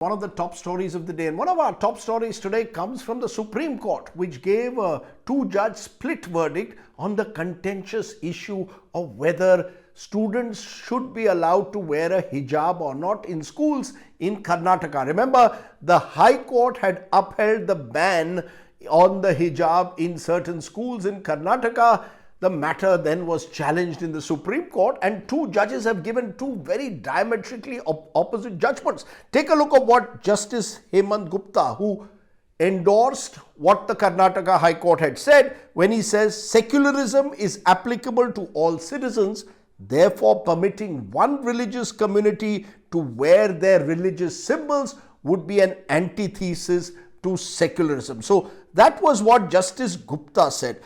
One of the top stories of the day, and one of our top stories today comes from the Supreme Court, which gave a two-judge split verdict on the contentious issue of whether students should be allowed to wear a hijab or not in schools in Karnataka. Remember, the High Court had upheld the ban on the hijab in certain schools in Karnataka. The matter then was challenged in the Supreme Court, and two judges have given two very diametrically opposite judgments. Take a look at what Justice Hemant Gupta, who endorsed what the Karnataka High Court had said when he says secularism is applicable to all citizens, therefore permitting one religious community to wear their religious symbols would be an antithesis to secularism. So that was what Justice Gupta said.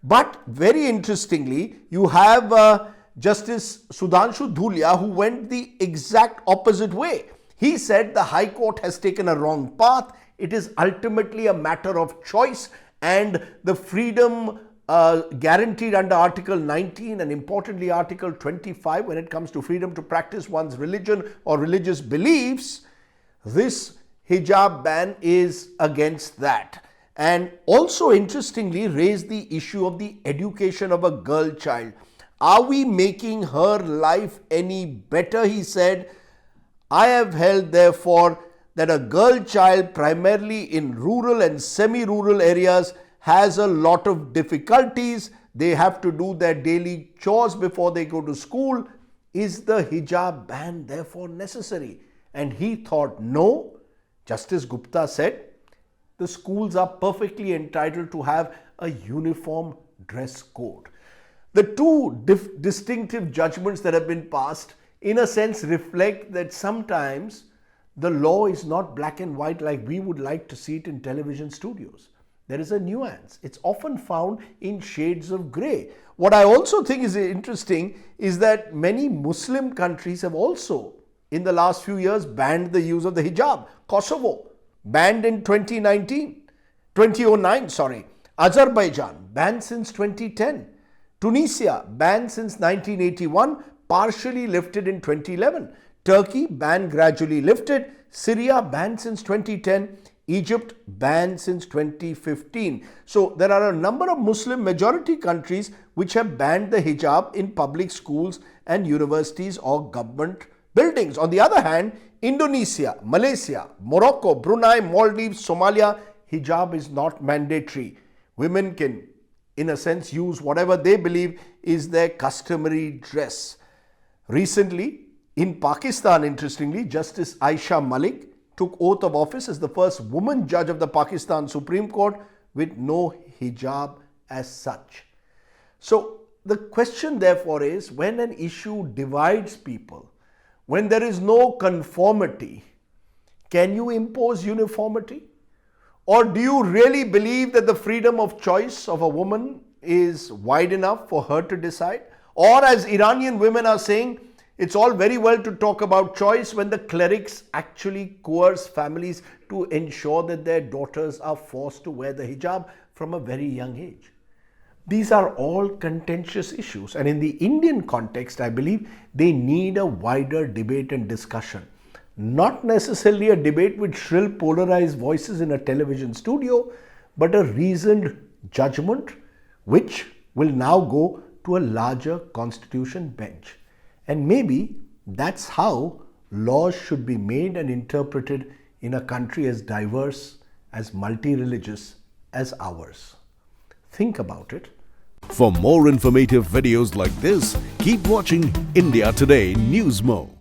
But very interestingly, you have Justice Sudhanshu Dhulia, who went the exact opposite way. He said the High Court has taken a wrong path. It is ultimately a matter of choice, and the freedom guaranteed under Article 19 and importantly Article 25 when it comes to freedom to practice one's religion or religious beliefs, this hijab ban is against that. And also interestingly raised the issue of the education of a girl child. Are we making her life any better? He said, I have held therefore that a girl child primarily in rural and semi-rural areas has a lot of difficulties. They have to do their daily chores before they go to school. Is the hijab ban therefore necessary? And he thought no. Justice Gupta said, the schools are perfectly entitled to have a uniform dress code. The two distinctive judgments that have been passed in a sense reflect that sometimes the law is not black and white like we would like to see it in television studios. There is a nuance. It's often found in shades of grey. What I also think is interesting is that many Muslim countries have also in the last few years banned the use of the hijab. Kosovo banned in 2009. Azerbaijan banned since 2010. Tunisia banned since 1981, partially lifted in 2011. Turkey ban gradually lifted. Syria banned since 2010. Egypt banned since 2015. So there are a number of Muslim majority countries which have banned the hijab in public schools and universities or government buildings. On the other hand, Indonesia, Malaysia, Morocco, Brunei, Maldives, Somalia, hijab is not mandatory. Women can, in a sense, use whatever they believe is their customary dress. Recently, in Pakistan, interestingly, Justice Aisha Malik took oath of office as the first woman judge of the Pakistan Supreme Court with no hijab as such. So the question therefore is, when an issue divides people, when there is no conformity, can you impose uniformity? Or do you really believe that the freedom of choice of a woman is wide enough for her to decide? Or as Iranian women are saying, it's all very well to talk about choice when the clerics actually coerce families to ensure that their daughters are forced to wear the hijab from a very young age. These are all contentious issues, and in the Indian context, I believe they need a wider debate and discussion. Not necessarily a debate with shrill polarized voices in a television studio, but a reasoned judgment which will now go to a larger constitution bench. And maybe that's how laws should be made and interpreted in a country as diverse, as multi-religious as ours. Think about it. For more informative videos like this, keep watching India Today Newsmo.